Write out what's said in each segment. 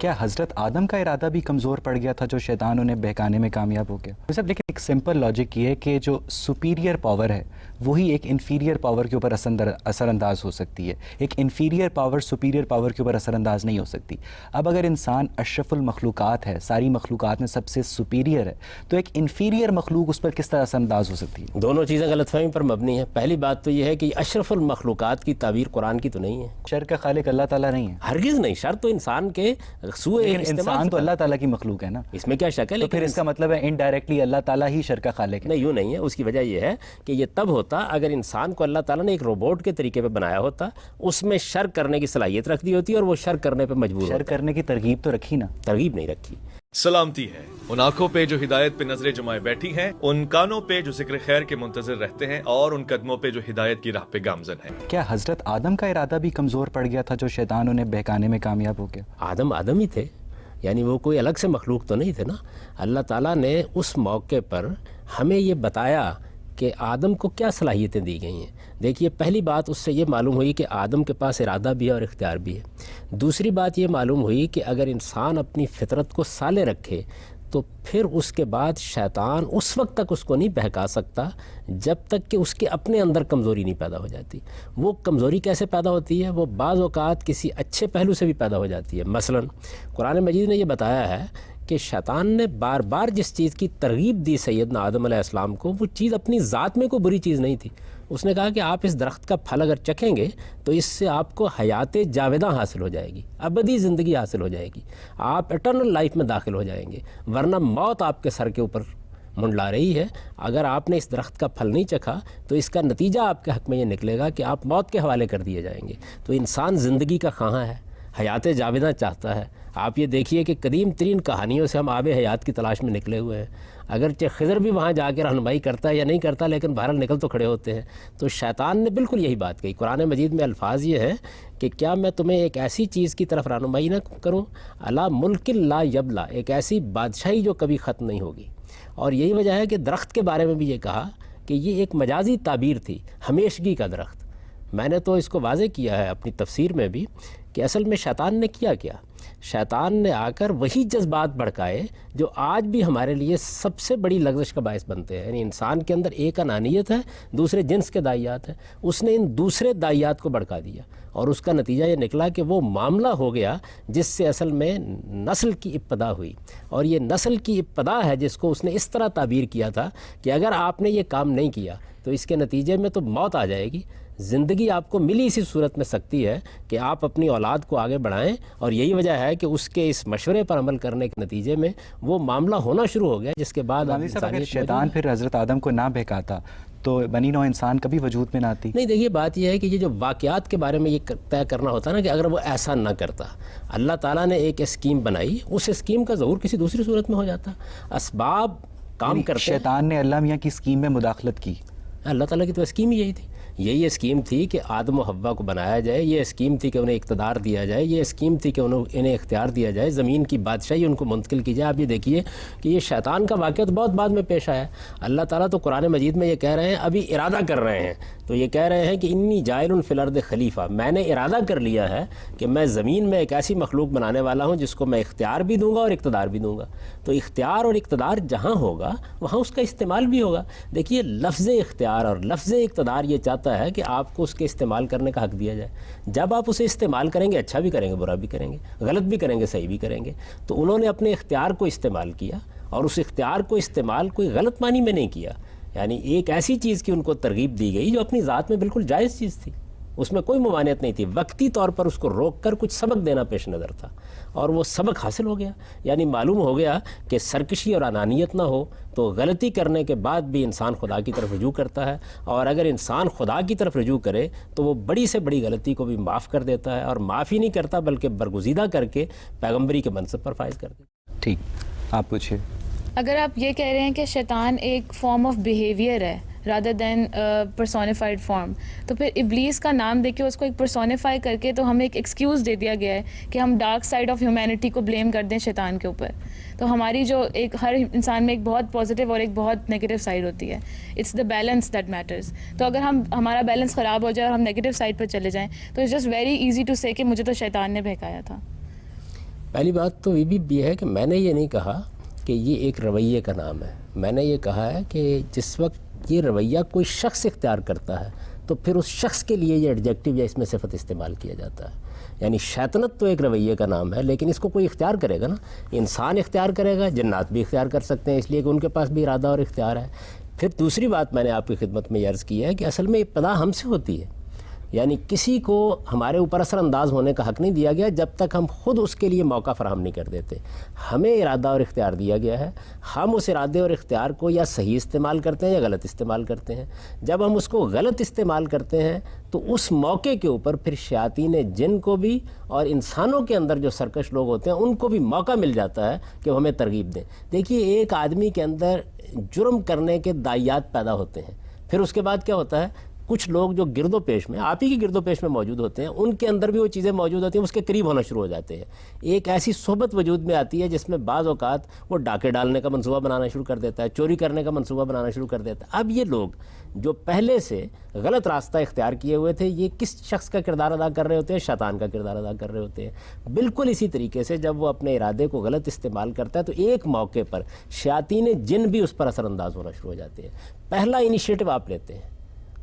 کیا حضرت آدم کا ارادہ بھی کمزور پڑ گیا تھا جو شیطان انہیں بہکانے میں کامیاب ہو گیا؟ صاحب لیکن ایک سمپل لاجک یہ ہے کہ جو سپیریئر پاور ہے وہی ایک انفیریئر پاور کے اوپر اثر انداز ہو سکتی ہے، ایک انفیریئر پاور سپیریئر پاور کے اوپر اثر انداز نہیں ہو سکتی۔ اب اگر انسان اشرف المخلوقات ہے، ساری مخلوقات میں سب سے سپیریئر ہے، تو ایک انفیریئر مخلوق اس پر کس طرح اثر انداز ہو سکتی ہے؟ دونوں چیزیں غلط فہمی پر مبنی ہیں۔ پہلی بات تو یہ ہے کہ اشرف المخلوقات کی تعبیر قرآن کی تو نہیں ہے۔ شر کا خالق اللہ تعالیٰ نہیں ہے، ہرگز نہیں۔ شر تو انسان کے سوء انسان تو اللہ تعالیٰ کی مخلوق ہے نا، اس میں کیا شک ہے؟ تو پھر اس کا مطلب ہے انڈائریکٹلی اللہ تعالیٰ ہی شر کا خالق ہے؟ نہیں، یوں نہیں ہے۔ اس کی وجہ یہ ہے کہ یہ تب ہوتا اگر انسان کو اللہ تعالیٰ نے ایک روبوٹ کے طریقے پہ بنایا ہوتا، اس میں شر کرنے کی صلاحیت رکھ دی ہوتی اور وہ شر کرنے پہ مجبور ہوتا۔ شر کرنے کی ترغیب تو رکھی نا، ترغیب نہیں رکھی۔ سلامتی ہے ان آنکھوں پہ جو ہدایت پہ نظریں جمائے بیٹھی ہیں، ان کانوں پہ جو ذکر خیر کے منتظر رہتے ہیں، اور ان قدموں پہ جو ہدایت کی راہ پہ گامزن ہیں۔ کیا حضرت آدم کا ارادہ بھی کمزور پڑ گیا تھا جو شیطان انہیں بہکانے میں کامیاب ہو گیا؟ آدم ہی تھے، یعنی وہ کوئی الگ سے مخلوق تو نہیں تھے نا۔ اللہ تعالیٰ نے اس موقع پر ہمیں یہ بتایا کہ آدم کو کیا صلاحیتیں دی گئی ہیں۔ دیکھیے، پہلی بات اس سے یہ معلوم ہوئی کہ آدم کے پاس ارادہ بھی ہے اور اختیار بھی ہے۔ دوسری بات یہ معلوم ہوئی کہ اگر انسان اپنی فطرت کو صالح رکھے تو پھر اس کے بعد شیطان اس وقت تک اس کو نہیں بہکا سکتا جب تک کہ اس کے اپنے اندر کمزوری نہیں پیدا ہو جاتی۔ وہ کمزوری کیسے پیدا ہوتی ہے؟ وہ بعض اوقات کسی اچھے پہلو سے بھی پیدا ہو جاتی ہے۔ مثلا قرآن مجید نے یہ بتایا ہے کہ شیطان نے بار بار جس چیز کی ترغیب دی سیدنا آدم علیہ السلام کو، وہ چیز اپنی ذات میں کوئی بری چیز نہیں تھی۔ اس نے کہا کہ آپ اس درخت کا پھل اگر چکھیں گے تو اس سے آپ کو حیات جاوداں حاصل ہو جائے گی، ابدی زندگی حاصل ہو جائے گی، آپ اٹرنل لائف میں داخل ہو جائیں گے، ورنہ موت آپ کے سر کے اوپر منڈلا رہی ہے۔ اگر آپ نے اس درخت کا پھل نہیں چکھا تو اس کا نتیجہ آپ کے حق میں یہ نکلے گا کہ آپ موت کے حوالے کر دیے جائیں گے۔ تو انسان زندگی کا خواہاں ہے، حیات جاوداں چاہتا ہے۔ آپ یہ دیکھیے کہ قدیم ترین کہانیوں سے ہم آب حیات کی تلاش میں نکلے ہوئے ہیں۔ اگرچہ خضر بھی وہاں جا کے رہنمائی کرتا ہے یا نہیں کرتا، لیکن بہرحال نکل تو کھڑے ہوتے ہیں۔ تو شیطان نے بالکل یہی بات کہی۔ قرآن مجید میں الفاظ یہ ہیں کہ کیا میں تمہیں ایک ایسی چیز کی طرف رہنمائی نہ کروں، الا ملک لا یبلا، ایک ایسی بادشاہی جو کبھی ختم نہیں ہوگی۔ اور یہی وجہ ہے کہ درخت کے بارے میں بھی یہ کہا کہ یہ ایک مجازی تعبیر تھی، ہمیشگی کا درخت۔ میں نے تو اس کو واضح کیا ہے اپنی تفسیر میں بھی کہ اصل میں شیطان نے کیا شیطان نے آ کر وہی جذبات بھڑکائے جو آج بھی ہمارے لیے سب سے بڑی لغزش کا باعث بنتے ہیں۔ یعنی انسان کے اندر ایک انانیت ہے، دوسرے جنس کے دائیات ہیں، اس نے ان دوسرے دائیات کو بھڑکا دیا، اور اس کا نتیجہ یہ نکلا کہ وہ معاملہ ہو گیا جس سے اصل میں نسل کی ابتدا ہوئی۔ اور یہ نسل کی ابتدا ہے جس کو اس نے اس طرح تعبیر کیا تھا کہ اگر آپ نے یہ کام نہیں کیا تو اس کے نتیجے میں تو موت آ جائے گی۔ زندگی آپ کو ملی اسی صورت میں سکتی ہے کہ آپ اپنی اولاد کو آگے بڑھائیں، اور یہی وجہ ہے کہ اس کے اس مشورے پر عمل کرنے کے نتیجے میں وہ معاملہ ہونا شروع ہو گیا جس کے بعد اگر شیطان پھر حضرت آدم کو نہ بہکاتا تو بنی نوع انسان کبھی وجود میں نہ آتی؟ نہیں، دیکھیے بات یہ ہے کہ یہ جو واقعات کے بارے میں یہ طے کرنا ہوتا ہے نا کہ اگر وہ ایسا نہ کرتا، اللہ تعالیٰ نے ایک اسکیم بنائی، اس اسکیم کا ظہور کسی دوسری صورت میں ہو جاتا۔ اسباب کام کرتے، شیطان نے اللہ میاں کی اسکیم میں مداخلت کی۔ اللہ تعالیٰ کی تو اسکیم ہی یہی تھی، یہی اسکیم تھی کہ آدم و حوا کو بنایا جائے، یہ اسکیم تھی کہ انہیں اقتدار دیا جائے، یہ اسکیم تھی کہ انہیں اختیار دیا جائے، زمین کی بادشاہی ان کو منتقل کی جائے۔ آپ یہ دیکھیے کہ یہ شیطان کا واقعہ تو بہت بعد میں پیش آیا۔ اللہ تعالیٰ تو قرآن مجید میں یہ کہہ رہے ہیں، ابھی ارادہ کر رہے ہیں، تو یہ کہہ رہے ہیں کہ انی جاعل فی الارض خلیفہ، میں نے ارادہ کر لیا ہے کہ میں زمین میں ایک ایسی مخلوق بنانے والا ہوں جس کو میں اختیار بھی دوں گا اور اقتدار بھی دوں گا۔ تو اختیار اور اقتدار جہاں ہوگا وہاں اس کا استعمال بھی ہوگا۔ دیکھیے، لفظ اختیار اور لفظ اقتدار یہ چاہتا ہے کہ آپ کو اس کے استعمال کرنے کا حق دیا جائے۔ جب آپ اسے استعمال کریں گے، اچھا بھی کریں گے، برا بھی کریں گے، غلط بھی کریں گے، صحیح بھی کریں گے۔ تو انہوں نے اپنے اختیار کو استعمال کیا، اور اس اختیار کو استعمال کوئی غلط معنی میں نہیں کیا۔ یعنی ایک ایسی چیز کی ان کو ترغیب دی گئی جو اپنی ذات میں بالکل جائز چیز تھی، اس میں کوئی ممانعت نہیں تھی، وقتی طور پر اس کو روک کر کچھ سبق دینا پیش نظر تھا، اور وہ سبق حاصل ہو گیا۔ یعنی معلوم ہو گیا کہ سرکشی اور انانیت نہ ہو تو غلطی کرنے کے بعد بھی انسان خدا کی طرف رجوع کرتا ہے، اور اگر انسان خدا کی طرف رجوع کرے تو وہ بڑی سے بڑی غلطی کو بھی معاف کر دیتا ہے، اور معافی نہیں کرتا بلکہ برگزیدہ کر کے پیغمبری کے منصب پر فائز کر دیتا ہے۔ ٹھیک، آپ پوچھیے۔ اگر آپ یہ کہہ رہے ہیں کہ شیطان ایک فارم آف بیہیویئر ہے رادر دین پرسونیفائڈ فارم، تو پھر ابلیس کا نام دے کے اس کو ایک پرسونیفائی کر کے تو ہمیں ایک ایکسکیوز دے دیا گیا ہے کہ ہم ڈارک سائڈ آف ہیومینٹی کو بلیم کر دیں شیطان کے اوپر۔ تو ہماری جو ایک ہر انسان میں ایک بہت پازیٹیو اور ایک بہت نیگیٹو سائڈ ہوتی ہے، it's the balance that matters. تو اگر ہمارا بیلنس خراب ہو جائے اور ہم نیگیٹو سائڈ پر چلے جائیں تو it's just very easy to say کہ مجھے تو شیطان نے بہکایا تھا۔ پہلی بات تو یہ ہے کہ میں نے یہ نہیں کہا کہ یہ ایک رویے کا نام ہے. میں نے یہ کہا ہے کہ جس وقت یہ رویہ کوئی شخص اختیار کرتا ہے تو پھر اس شخص کے لیے یہ ایڈجیکٹو یا اس میں صفت استعمال کیا جاتا ہے. یعنی شیطنت تو ایک رویے کا نام ہے، لیکن اس کو کوئی اختیار کرے گا نا. انسان اختیار کرے گا، جنات بھی اختیار کر سکتے ہیں، اس لیے کہ ان کے پاس بھی ارادہ اور اختیار ہے. پھر دوسری بات میں نے آپ کی خدمت میں عرض کی ہے کہ اصل میں ابتدا ہم سے ہوتی ہے. یعنی کسی کو ہمارے اوپر اثر انداز ہونے کا حق نہیں دیا گیا جب تک ہم خود اس کے لیے موقع فراہم نہیں کر دیتے. ہمیں ارادہ اور اختیار دیا گیا ہے، ہم اس ارادے اور اختیار کو یا صحیح استعمال کرتے ہیں یا غلط استعمال کرتے ہیں. جب ہم اس کو غلط استعمال کرتے ہیں تو اس موقع کے اوپر پھر شیاطین جن کو بھی اور انسانوں کے اندر جو سرکش لوگ ہوتے ہیں ان کو بھی موقع مل جاتا ہے کہ وہ ہمیں ترغیب دیں. دیکھیے ایک آدمی کے اندر جرم کرنے کے داعیات پیدا ہوتے ہیں، پھر اس کے بعد کیا ہوتا ہے، کچھ لوگ جو گرد و پیش میں آپ ہی کی گرد و پیش میں موجود ہوتے ہیں ان کے اندر بھی وہ چیزیں موجود ہوتی ہیں، اس کے قریب ہونا شروع ہو جاتے ہیں. ایک ایسی صحبت وجود میں آتی ہے جس میں بعض اوقات وہ ڈاکے ڈالنے کا منصوبہ بنانا شروع کر دیتا ہے، چوری کرنے کا منصوبہ بنانا شروع کر دیتا ہے. اب یہ لوگ جو پہلے سے غلط راستہ اختیار کیے ہوئے تھے یہ کس شخص کا کردار ادا کر رہے ہوتے ہیں؟ شیطان کا کردار ادا کر رہے ہوتے ہیں. بالکل اسی طریقے سے جب وہ اپنے ارادے کو غلط استعمال کرتا ہے تو ایک موقع پر شیاطین جن بھی اس پر اثر انداز ہونا شروع ہو جاتے ہیں. پہلا انیشیٹو آپ لیتے ہیں،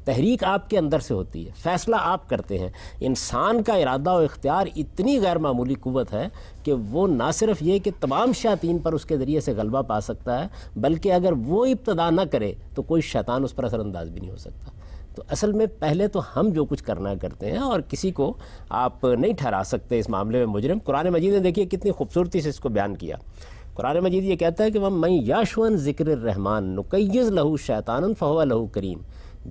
تحریک آپ کے اندر سے ہوتی ہے، فیصلہ آپ کرتے ہیں. انسان کا ارادہ و اختیار اتنی غیر معمولی قوت ہے کہ وہ نہ صرف یہ کہ تمام شیاطین پر اس کے ذریعے سے غلبہ پا سکتا ہے، بلکہ اگر وہ ابتدا نہ کرے تو کوئی شیطان اس پر اثر انداز بھی نہیں ہو سکتا. تو اصل میں پہلے تو ہم جو کچھ کرنا کرتے ہیں اور کسی کو آپ نہیں ٹھہرا سکتے اس معاملے میں مجرم. قرآن مجید نے دیکھیے کتنی خوبصورتی سے اس کو بیان کیا. قرآن مجید یہ کہتا ہے کہ وَمَن یَعْشُ عَن ذِکْرِ الرَّحْمَٰنِ نُقَیِّضْ لَهُ شَیْطَانًا فَهُوَ لَهُ قَرِینٌ.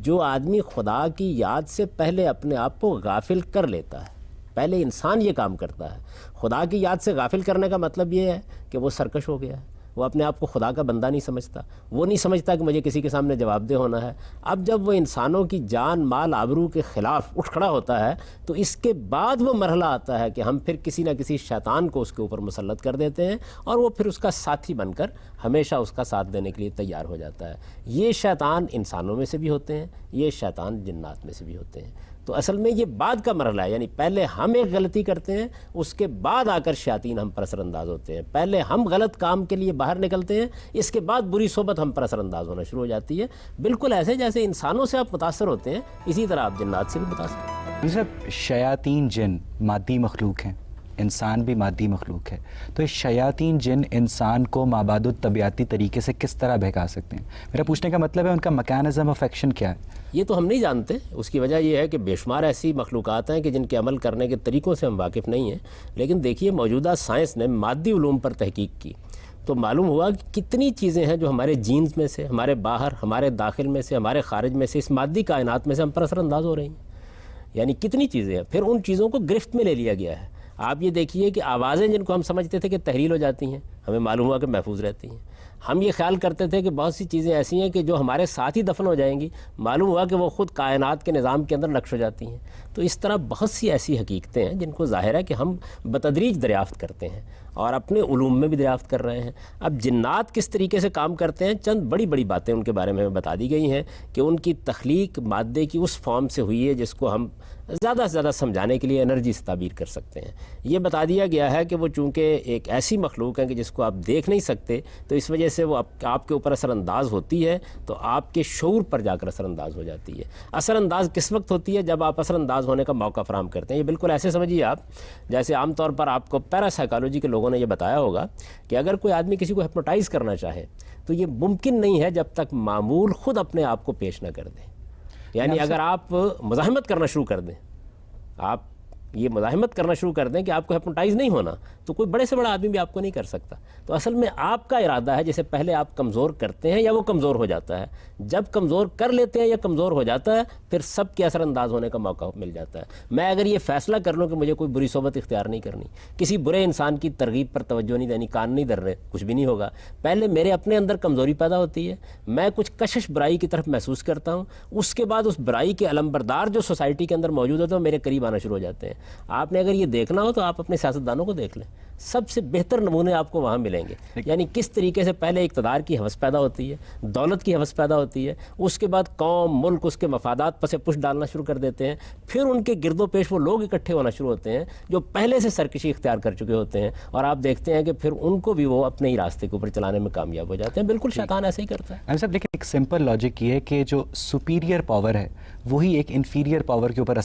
جو آدمی خدا کی یاد سے پہلے اپنے آپ کو غافل کر لیتا ہے، پہلے انسان یہ کام کرتا ہے. خدا کی یاد سے غافل کرنے کا مطلب یہ ہے کہ وہ سرکش ہو گیا ہے، وہ اپنے آپ کو خدا کا بندہ نہیں سمجھتا، وہ نہیں سمجھتا کہ مجھے کسی کے سامنے جواب دہ ہونا ہے. اب جب وہ انسانوں کی جان مال آبرو کے خلاف اٹھ کھڑا ہوتا ہے تو اس کے بعد وہ مرحلہ آتا ہے کہ ہم پھر کسی نہ کسی شیطان کو اس کے اوپر مسلط کر دیتے ہیں اور وہ پھر اس کا ساتھی بن کر ہمیشہ اس کا ساتھ دینے کے لیے تیار ہو جاتا ہے. یہ شیطان انسانوں میں سے بھی ہوتے ہیں، یہ شیطان جنات میں سے بھی ہوتے ہیں. تو اصل میں یہ بعد کا مرحلہ ہے، یعنی پہلے ہم ایک غلطی کرتے ہیں، اس کے بعد آ کر شیاطین ہم پر اثر انداز ہوتے ہیں. پہلے ہم غلط کام کے لیے باہر نکلتے ہیں، اس کے بعد بری صحبت ہم پر اثر انداز ہونا شروع ہو جاتی ہے. بالکل ایسے جیسے انسانوں سے آپ متاثر ہوتے ہیں اسی طرح آپ جنات سے بھی متاثر ہیں. صاحب شیاطین جن مادی مخلوق ہیں، انسان بھی مادی مخلوق ہے، تو یہ شیاطین جن انسان کو مابعد الطبیعتی طریقے سے کس طرح بہکا سکتے ہیں؟ میرا پوچھنے کا مطلب ہے ان کا میکانزم آف ایکشن کیا ہے؟ یہ تو ہم نہیں جانتے. اس کی وجہ یہ ہے کہ بے شمار ایسی مخلوقات ہیں کہ جن کے عمل کرنے کے طریقوں سے ہم واقف نہیں ہیں. لیکن دیکھیے موجودہ سائنس نے مادی علوم پر تحقیق کی تو معلوم ہوا کہ کتنی چیزیں ہیں جو ہمارے جینز میں سے، ہمارے باہر، ہمارے داخل میں سے، ہمارے خارج میں سے، اس مادی کائنات میں سے ہم پر اثر انداز ہو رہی ہیں. یعنی کتنی چیزیں ہیں. پھر ان چیزوں کو گرفت میں لے لیا گیا ہے. آپ یہ دیکھیے کہ آوازیں جن کو ہم سمجھتے تھے کہ تحلیل ہو جاتی ہیں، ہمیں معلوم ہوا کہ محفوظ رہتی ہیں. ہم یہ خیال کرتے تھے کہ بہت سی چیزیں ایسی ہیں کہ جو ہمارے ساتھ ہی دفن ہو جائیں گی، معلوم ہوا کہ وہ خود کائنات کے نظام کے اندر نقش ہو جاتی ہیں. تو اس طرح بہت سی ایسی حقیقتیں ہیں جن کو ظاہر ہے کہ ہم بتدریج دریافت کرتے ہیں اور اپنے علوم میں بھی دریافت کر رہے ہیں. اب جنات کس طریقے سے کام کرتے ہیں، چند بڑی بڑی باتیں ان کے بارے میں بتا دی گئی ہیں کہ ان کی تخلیق مادے کی اس فارم سے ہوئی ہے جس کو ہم زیادہ سے زیادہ سمجھانے کے لیے انرجی سے تعبیر کر سکتے ہیں. یہ بتا دیا گیا ہے کہ وہ چونکہ ایک ایسی مخلوق ہے کہ جس کو آپ دیکھ نہیں سکتے تو اس وجہ سے وہ آپ کے اوپر اثر انداز ہوتی ہے تو آپ کے شعور پر جا کر اثر انداز ہو جاتی ہے. اثر انداز کس وقت ہوتی ہے؟ جب آپ اثر انداز ہونے کا موقع فراہم کرتے ہیں. یہ بالکل ایسے سمجھیے آپ جیسے عام طور پر آپ کو پیرا سائیکالوجی کے لوگوں نے یہ بتایا ہوگا کہ اگر کوئی آدمی کسی کو ہپنوٹائز کرنا چاہے تو یہ ممکن نہیں ہے جب تک معمول خود اپنے آپ کو پیش نہ کر دے. یعنی اگر آپ مزاحمت کرنا شروع کر دیں، آپ یہ مزاحمت کرنا شروع کر دیں کہ آپ کو ہپنوٹائز نہیں ہونا تو کوئی بڑے سے بڑا آدمی بھی آپ کو نہیں کر سکتا. تو اصل میں آپ کا ارادہ ہے جسے پہلے آپ کمزور کرتے ہیں یا وہ کمزور ہو جاتا ہے. جب کمزور کر لیتے ہیں یا کمزور ہو جاتا ہے پھر سب کے اثر انداز ہونے کا موقع مل جاتا ہے. میں اگر یہ فیصلہ کر لوں کہ مجھے کوئی بری صحبت اختیار نہیں کرنی، کسی برے انسان کی ترغیب پر توجہ نہیں دینی، کان نہیں در رہے، کچھ بھی نہیں ہوگا. پہلے میرے اپنے اندر کمزوری پیدا ہوتی ہے، میں کچھ کشش برائی کی طرف محسوس کرتا ہوں، اس کے بعد اس برائی کے علمبردار جو سوسائٹی کے اندر موجود ہوتے ہیں وہ میرے قریب آنا شروع ہو جاتے ہیں. آپ نے اگر یہ دیکھنا ہو تو آپ اپنے سیاستدانوں کو دیکھ لیں. سب سے بہتر نمونے آپ کو وہاں ملیں گے. یعنی کس طریقے سے پہلے اقتدار کی ہوس پیدا ہوتی ہے، دولت کی ہوس پیدا ہوتی ہے، اس کے بعد قوم ملک اس کے مفادات پس پش ڈالنا شروع کر دیتے ہیں، پھر ان کے گرد و پیش وہ لوگ اکٹھے ہونا شروع ہوتے ہیں جو پہلے سے سرکشی اختیار کر چکے ہوتے ہیں، اور آپ دیکھتے ہیں کہ پھر ان کو بھی وہ اپنے ہی راستے کے اوپر چلانے میں کامیاب ہو جاتے ہیں. بالکل شیطان ایسے ہی کرتا ہے. صاحب لیکن ایک سمپل لاجک یہ ہے کہ جو سپیریئر پاور ہے وہی ایک انفیریئر پاور کے اوپر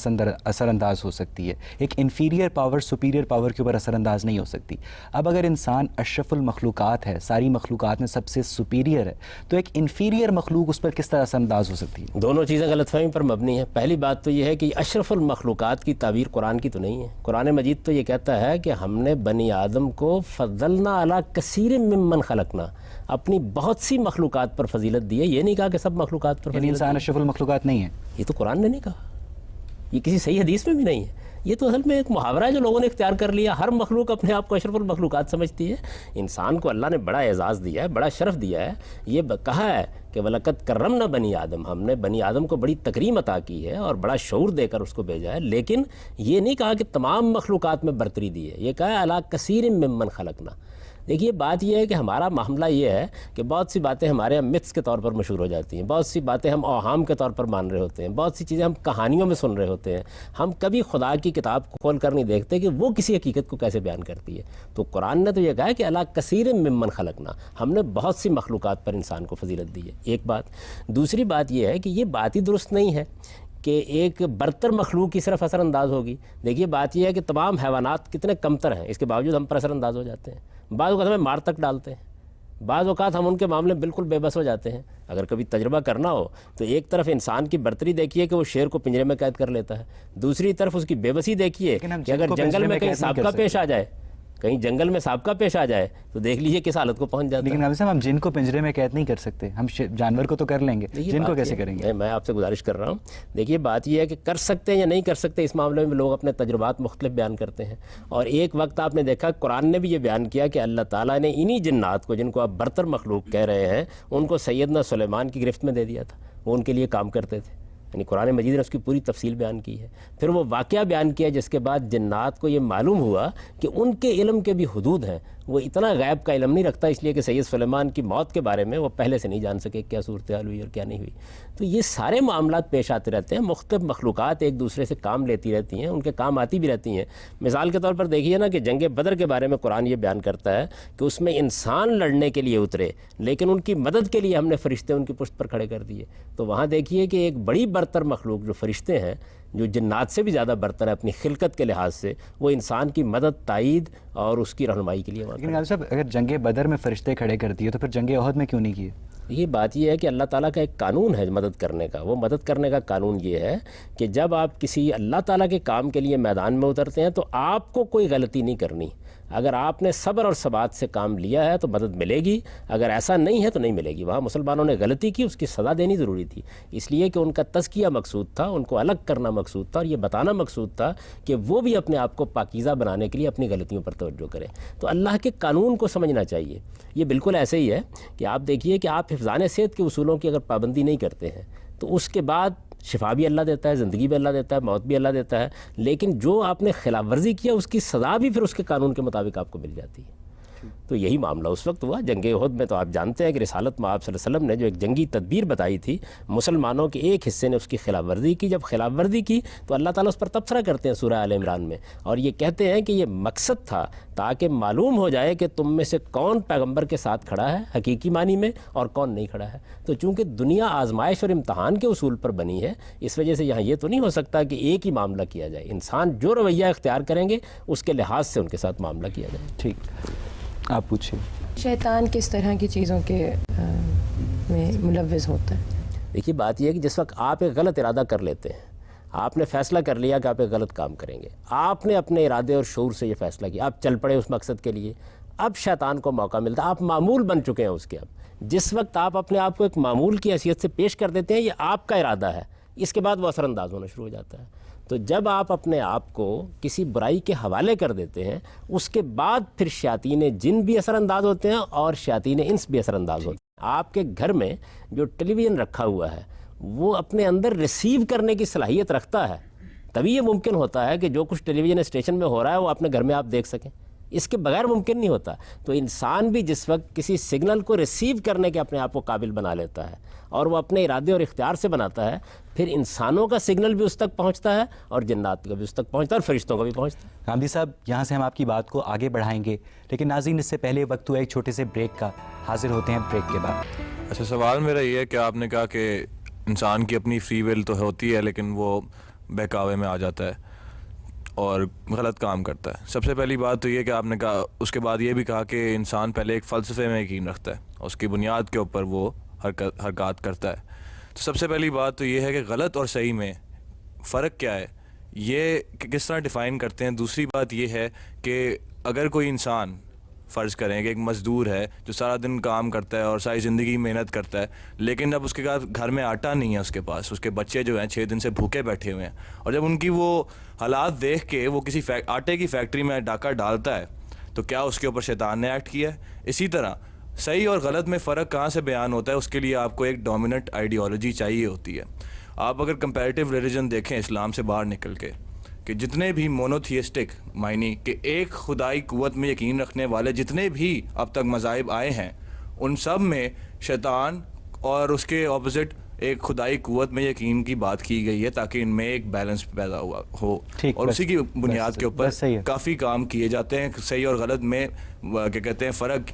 اثر انداز ہو سکتی ہے. ایک انفیریئر پاور سپیریئر پاور کے اوپر اثر انداز نہیں ہو سکتی. اب اگر انسان اشرف المخلوقات ہے، ساری مخلوقات میں سب سے سپیریئر ہے، تو ایک انفیریئر مخلوق اس پر کس طرح اثر انداز ہو سکتی ہے؟ دونوں چیزیں غلط فہمی پر مبنی ہیں. پہلی بات تو یہ ہے کہ اشرف المخلوقات کی تعبیر قرآن کی تو نہیں ہے. قرآن مجید تو یہ کہتا ہے کہ ہم نے بنی آدم کو فضلنا علی کثیر ممن خلقنا، اپنی بہت سی مخلوقات پر فضیلت دی ہے. یہ نہیں کہا کہ سب مخلوقات پر یعنی فضیلت انسان اشرف المخلوقات نہیں ہے. یہ تو قرآن نے نہیں کہا، یہ کسی صحیح حدیث میں بھی نہیں ہے. یہ تو اصل میں ایک محاورہ ہے جو لوگوں نے اختیار کر لیا. ہر مخلوق اپنے آپ کو اشرف المخلوقات سمجھتی ہے. انسان کو اللہ نے بڑا اعزاز دیا ہے، بڑا شرف دیا ہے. یہ کہا ہے کہ وَلَقَدْ كَرَّمْنَا بنی آدم، ہم نے بنی آدم کو بڑی تکریم عطا کی ہے اور بڑا شعور دے کر اس کو بھیجا ہے. لیکن یہ نہیں کہا کہ تمام مخلوقات میں برتری دی ہے. یہ کہا ہے عَلَىٰ كَثِيرٍ مِّمَّنْ خَلَقْنَا. دیکھیے بات یہ ہے کہ ہمارا معاملہ یہ ہے کہ بہت سی باتیں ہمارے ہم متس کے طور پر مشہور ہو جاتی ہیں، بہت سی باتیں ہم اوہام کے طور پر مان رہے ہوتے ہیں، بہت سی چیزیں ہم کہانیوں میں سن رہے ہوتے ہیں. ہم کبھی خدا کی کتاب کو کھول کر نہیں دیکھتے کہ وہ کسی حقیقت کو کیسے بیان کرتی ہے. تو قرآن نے تو یہ کہا ہے کہ عَلَىٰ كَثِيرٍ مِّمَّنْ خَلَقْنَا، ہم نے بہت سی مخلوقات پر انسان کو فضیلت دی ہے. ایک بات. دوسری بات یہ ہے کہ یہ بات ہی درست نہیں ہے کہ ایک برتر مخلوق کی صرف اثر انداز ہوگی. دیکھیے بات یہ ہے کہ تمام حیوانات کتنے کمتر ہیں، اس کے باوجود ہم پر اثر انداز ہو جاتے ہیں. بعض اوقات ہمیں مار تک ڈالتے ہیں، بعض اوقات ہم ان کے معاملے میں بالکل بے بس ہو جاتے ہیں. اگر کبھی تجربہ کرنا ہو تو ایک طرف انسان کی برتری دیکھیے کہ وہ شیر کو پنجرے میں قید کر لیتا ہے، دوسری طرف اس کی بے بسی دیکھیے کہ اگر جنگل میں کہیں سابقہ پیش آ جائے، کہیں جنگل میں سابقہ پیش آ جائے تو دیکھ لیجئے کس حالت کو پہنچ جاتا ہے. لیکن صاحب ہم جن کو پنجرے میں قید نہیں کر سکتے، ہم جانور کو تو کر لیں گے، جن کو کیسے کریں گے؟ میں آپ سے گزارش کر رہا ہوں. دیکھیے بات یہ ہے کہ کر سکتے ہیں یا نہیں کر سکتے، اس معاملے میں لوگ اپنے تجربات مختلف بیان کرتے ہیں. اور ایک وقت آپ نے دیکھا قرآن نے بھی یہ بیان کیا کہ اللہ تعالیٰ نے انہی جنات کو، جن کو آپ برتر مخلوق کہہ رہے ہیں، ان کو سیدنا سلیمان کی گرفت میں دے دیا تھا. وہ ان کے لیے کام کرتے تھے. یعنی قرآن مجید نے اس کی پوری تفصیل بیان کی ہے. پھر وہ واقعہ بیان کیا جس کے بعد جنات کو یہ معلوم ہوا کہ ان کے علم کے بھی حدود ہیں. وہ اتنا غیب کا علم نہیں رکھتا، اس لیے کہ سید سلیمان کی موت کے بارے میں وہ پہلے سے نہیں جان سکے کیا صورتحال ہوئی اور کیا نہیں ہوئی. تو یہ سارے معاملات پیش آتے رہتے ہیں. مختلف مخلوقات ایک دوسرے سے کام لیتی رہتی ہیں، ان کے کام آتی بھی رہتی ہیں. مثال کے طور پر دیکھیے نا کہ جنگ بدر کے بارے میں قرآن یہ بیان کرتا ہے کہ اس میں انسان لڑنے کے لیے اترے، لیکن ان کی مدد کے لیے ہم نے فرشتے ان کی پشت پر کھڑے کر دیے. تو وہاں دیکھیے کہ ایک بڑی برتر مخلوق جو فرشتے ہیں، جو جنات سے بھی زیادہ برتر ہے اپنی خلقت کے لحاظ سے، وہ انسان کی مدد، تائید اور اس کی رہنمائی کے لیے وہاں. لیکن صاحب اگر جنگ بدر میں فرشتے کھڑے کر دیے تو پھر جنگ احد میں کیوں نہیں کیے؟ یہ بات یہ ہے کہ اللہ تعالیٰ کا ایک قانون ہے مدد کرنے کا. وہ مدد کرنے کا قانون یہ ہے کہ جب آپ کسی اللہ تعالیٰ کے کام کے لیے میدان میں اترتے ہیں تو آپ کو کوئی غلطی نہیں کرنی. اگر آپ نے صبر اور ثبات سے کام لیا ہے تو مدد ملے گی، اگر ایسا نہیں ہے تو نہیں ملے گی. وہاں مسلمانوں نے غلطی کی، اس کی سزا دینی ضروری تھی، اس لیے کہ ان کا تزکیہ مقصود تھا، ان کو الگ کرنا مقصود تھا، اور یہ بتانا مقصود تھا کہ وہ بھی اپنے آپ کو پاکیزہ بنانے کے لیے اپنی غلطیوں پر توجہ کریں. تو اللہ کے قانون کو سمجھنا چاہیے. یہ بالکل ایسے ہی ہے کہ آپ دیکھیے کہ آپ حفظان صحت کے اصولوں کی اگر پابندی نہیں کرتے ہیں تو اس کے بعد شفا بھی اللہ دیتا ہے، زندگی بھی اللہ دیتا ہے، موت بھی اللہ دیتا ہے، لیکن جو آپ نے خلاف ورزی کیا اس کی سزا بھی پھر اس کے قانون کے مطابق آپ کو مل جاتی ہے. تو یہی معاملہ اس وقت ہوا جنگ احد میں. تو آپ جانتے ہیں کہ رسالت میں آپ صلی اللہ علیہ وسلم نے جو ایک جنگی تدبیر بتائی تھی، مسلمانوں کے ایک حصے نے اس کی خلاف ورزی کی. جب خلاف ورزی کی تو اللہ تعالیٰ اس پر تبصرہ کرتے ہیں سورہ آل عمران میں، اور یہ کہتے ہیں کہ یہ مقصد تھا تاکہ معلوم ہو جائے کہ تم میں سے کون پیغمبر کے ساتھ کھڑا ہے حقیقی معنی میں اور کون نہیں کھڑا ہے. تو چونکہ دنیا آزمائش اور امتحان کے اصول پر بنی ہے، اس وجہ سے یہاں یہ تو نہیں ہو سکتا کہ ایک ہی معاملہ کیا جائے. انسان جو رویہ اختیار کریں گے اس کے لحاظ سے ان کے ساتھ معاملہ کیا جائے. ٹھیک، آپ پوچھیں. شیطان کس طرح کی چیزوں کے میں ملوث ہوتا ہے؟ دیکھیے بات یہ ہے کہ جس وقت آپ ایک غلط ارادہ کر لیتے ہیں، آپ نے فیصلہ کر لیا کہ آپ ایک غلط کام کریں گے، آپ نے اپنے ارادے اور شعور سے یہ فیصلہ کیا، آپ چل پڑے اس مقصد کے لیے. اب شیطان کو موقع ملتا ہے، آپ معمول بن چکے ہیں اس کے. اب جس وقت آپ اپنے آپ کو ایک معمول کی حیثیت سے پیش کر دیتے ہیں، یہ آپ کا ارادہ ہے، اس کے بعد وہ اثر انداز ہونا شروع ہو جاتا ہے. تو جب آپ اپنے آپ کو کسی برائی کے حوالے کر دیتے ہیں، اس کے بعد پھر شیاطین جن بھی اثر انداز ہوتے ہیں اور شیاطین انس بھی اثر انداز ہوتے ہیں. آپ کے گھر میں جو ٹیلی ویژن رکھا ہوا ہے وہ اپنے اندر ریسیو کرنے کی صلاحیت رکھتا ہے، تبھی یہ ممکن ہوتا ہے کہ جو کچھ ٹیلی ویژن اسٹیشن میں ہو رہا ہے وہ اپنے گھر میں آپ دیکھ سکیں. اس کے بغیر ممکن نہیں ہوتا. تو انسان بھی جس وقت کسی سگنل کو ریسیو کرنے کے اپنے آپ کو قابل بنا لیتا ہے اور وہ اپنے ارادے اور اختیار سے بناتا ہے, پھر انسانوں کا سگنل بھی اس تک پہنچتا ہے اور جنات کا بھی اس تک پہنچتا ہے اور فرشتوں کا بھی پہنچتا ہے. غامدی صاحب, یہاں سے ہم آپ کی بات کو آگے بڑھائیں گے, لیکن ناظرین اس سے پہلے وقت ہوا ایک چھوٹے سے بریک کا. حاضر ہوتے ہیں بریک کے بعد. اچھا, سوال میرا یہ ہے کہ آپ نے کہا کہ انسان کی اپنی فری ول تو ہوتی ہے لیکن وہ بہکاوے میں آ جاتا ہے اور غلط کام کرتا ہے. سب سے پہلی بات تو یہ کہ آپ نے کہا, اس کے بعد یہ بھی کہا کہ انسان پہلے ایک فلسفے میں یقین رکھتا ہے, اس کی بنیاد کے اوپر وہ حرکات کرتا ہے. تو سب سے پہلی بات تو یہ ہے کہ غلط اور صحیح میں فرق کیا ہے, یہ کس طرح ڈیفائن کرتے ہیں. دوسری بات یہ ہے کہ اگر کوئی انسان فرض کریں کہ ایک مزدور ہے جو سارا دن کام کرتا ہے اور ساری زندگی محنت کرتا ہے, لیکن اب اس کے گھر میں آٹا نہیں ہے, اس کے پاس اس کے بچے جو ہیں 6 دن سے بھوکے بیٹھے ہوئے ہیں, اور جب ان کی وہ حالات دیکھ کے وہ کسی آٹے کی فیکٹری میں ڈاکہ ڈالتا ہے تو کیا اس کے اوپر شیطان نے ایکٹ کیا ہے؟ اسی طرح صحیح اور غلط میں فرق کہاں سے بیان ہوتا ہے, اس کے لیے آپ کو ایک ڈومیننٹ آئیڈیالوجی چاہیے ہوتی ہے. آپ اگر کمپیریٹیو ریلیجن دیکھیں اسلام سے باہر نکل کے, کہ جتنے بھی مونوتھیسٹک معنی کہ ایک خدائی قوت میں یقین رکھنے والے جتنے بھی اب تک مذاہب آئے ہیں, ان سب میں شیطان اور اس کے اپوزٹ ایک خدائی قوت میں یقین کی بات کی گئی ہے تاکہ ان میں ایک بیلنس پیدا ہوا ہو, اور اسی کی بنیاد کے اوپر کافی کام کیے جاتے ہیں. صحیح اور غلط میں کیا کہتے ہیں فرق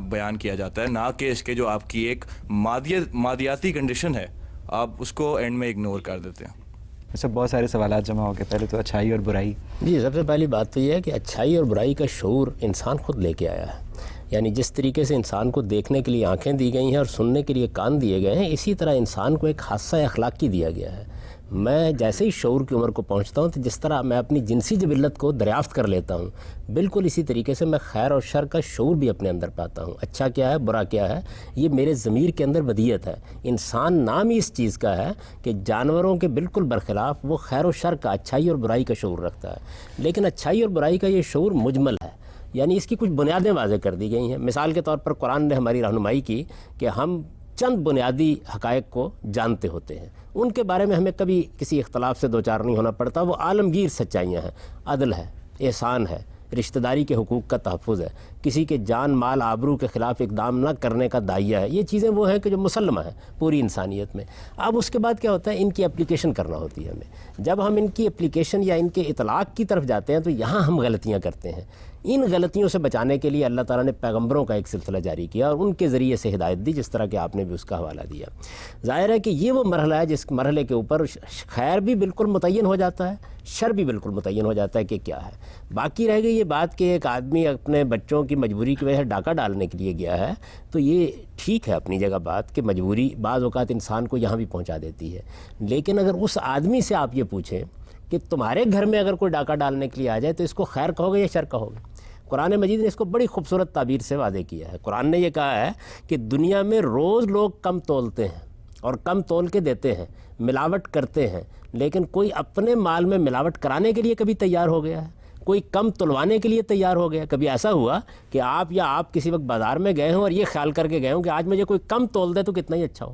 بیان کیا جاتا ہے, نہ کہ اس کے جو آپ کی ایک مادیاتی کنڈیشن ہے آپ اس کو اینڈ میں اگنور کر دیتے ہیں. اچھا, بہت سارے سوالات جمع ہو گئے. پہلے تو اچھائی اور برائی. جی, سب سے پہلی بات تو یہ ہے کہ اچھائی اور برائی کا شعور انسان خود لے کے آیا ہے. یعنی جس طریقے سے انسان کو دیکھنے کے لیے آنکھیں دی گئی ہیں اور سننے کے لیے کان دیے گئے ہیں, اسی طرح انسان کو ایک حادثہ اخلاقی دیا گیا ہے. میں جیسے ہی شعور کی عمر کو پہنچتا ہوں تو جس طرح میں اپنی جنسی جبلت کو دریافت کر لیتا ہوں, بالکل اسی طریقے سے میں خیر اور شر کا شعور بھی اپنے اندر پاتا ہوں. اچھا کیا ہے, برا کیا ہے, یہ میرے ضمیر کے اندر ودیت ہے. انسان نام ہی اس چیز کا ہے کہ جانوروں کے بالکل برخلاف وہ خیر و شر کا, اچھائی اور برائی کا شعور رکھتا ہے. لیکن اچھائی اور برائی کا یہ شعور مجمل ہے, یعنی اس کی کچھ بنیادیں واضح کر دی گئی ہیں. مثال کے طور پر قرآن نے ہماری رہنمائی کی کہ ہم چند بنیادی حقائق کو جانتے ہوتے ہیں, ان کے بارے میں ہمیں کبھی کسی اختلاف سے دوچار نہیں ہونا پڑتا. وہ عالمگیر سچائیاں ہیں, عدل ہے, احسان ہے, رشتہ داری کے حقوق کا تحفظ ہے, کسی کے جان مال آبرو کے خلاف اقدام نہ کرنے کا داعیہ ہے. یہ چیزیں وہ ہیں کہ جو مسلمہ ہیں پوری انسانیت میں. اب اس کے بعد کیا ہوتا ہے, ان کی اپلیکیشن کرنا ہوتی ہے ہمیں. جب ہم ان کی اپلیکیشن یا ان کے اطلاق کی طرف جاتے ہیں تو یہاں ہم غلطیاں کرتے ہیں. ان غلطیوں سے بچانے کے لیے اللہ تعالیٰ نے پیغمبروں کا ایک سلسلہ جاری کیا اور ان کے ذریعے سے ہدایت دی, جس طرح کہ آپ نے بھی اس کا حوالہ دیا. ظاہر ہے کہ یہ وہ مرحلہ ہے جس مرحلے کے اوپر خیر بھی بالکل متعین ہو جاتا ہے, شر بھی بالکل متعین ہو جاتا ہے کہ کیا ہے. باقی رہ گئی یہ بات کہ ایک آدمی اپنے بچوں کی مجبوری کی وجہ سے ڈاکہ ڈالنے کے لیے گیا ہے, تو یہ ٹھیک ہے اپنی جگہ بات کہ مجبوری بعض اوقات انسان کو یہاں بھی پہنچا دیتی ہے. لیکن اگر اس آدمی سے آپ یہ پوچھیں کہ تمہارے گھر میں اگر کوئی ڈاکہ ڈالنے کے لیے آ جائے تو اس کو خیر کہو گے یا شر کہو گے؟ قرآن مجید نے اس کو بڑی خوبصورت تعبیر سے واضح کیا ہے. قرآن نے یہ کہا ہے کہ دنیا میں روز لوگ کم تولتے ہیں اور کم تول کے دیتے ہیں, ملاوٹ کرتے ہیں, لیکن کوئی اپنے مال میں ملاوٹ کرانے کے لیے کبھی تیار ہو گیا ہے؟ کوئی کم تلوانے کے لیے تیار ہو گیا؟ کبھی ایسا ہوا کہ آپ کسی وقت بازار میں گئے ہوں اور یہ خیال کر کے گئے ہوں کہ آج مجھے کوئی کم تول دے تو کتنا ہی اچھا ہو,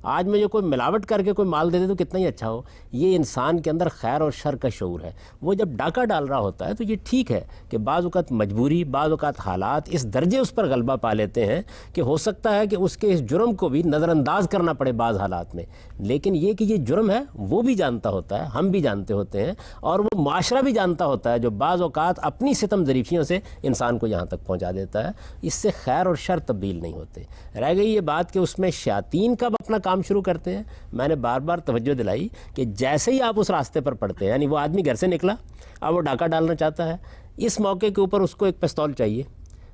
آج مجھے کوئی ملاوٹ کر کے کوئی مال دے دے تو کتنا ہی اچھا ہو؟ یہ انسان کے اندر خیر اور شر کا شعور ہے. وہ جب ڈاکہ ڈال رہا ہوتا ہے تو یہ ٹھیک ہے کہ بعض اوقات مجبوری, بعض اوقات حالات اس درجے اس پر غلبہ پا لیتے ہیں کہ ہو سکتا ہے کہ اس کے اس جرم کو بھی نظر انداز کرنا پڑے بعض حالات میں. لیکن یہ کہ یہ جرم ہے وہ بھی جانتا ہوتا ہے, ہم بھی جانتے ہوتے ہیں, اور وہ معاشرہ بھی جانتا ہوتا ہے جو بعض اوقات اپنی ستم ظریفیوں سے انسان کو یہاں تک پہنچا دیتا ہے. اس سے خیر اور شر تبدیل نہیں ہوتے. رہ گئی یہ بات کہ اس میں شیاطین کب اپنا کام شروع کرتے ہیں. میں نے بار بار توجہ دلائی کہ جیسے ہی آپ اس راستے پر پڑتے ہیں, یعنی وہ آدمی گھر سے نکلا, اب وہ ڈاکہ ڈالنا چاہتا ہے, اس موقع کے اوپر اس کو ایک پستول چاہیے.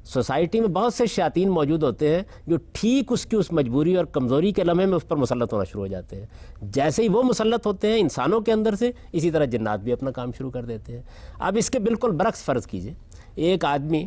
سوسائٹی میں بہت سے شیاطین موجود ہوتے ہیں جو ٹھیک اس کی اس مجبوری اور کمزوری کے لمحے میں اس پر مسلط ہونا شروع ہو جاتے ہیں. جیسے ہی وہ مسلط ہوتے ہیں انسانوں کے اندر سے, اسی طرح جنات بھی اپنا کام شروع کر دیتے ہیں. اب اس کے بالکل برعکس فرض کیجئے, ایک آدمی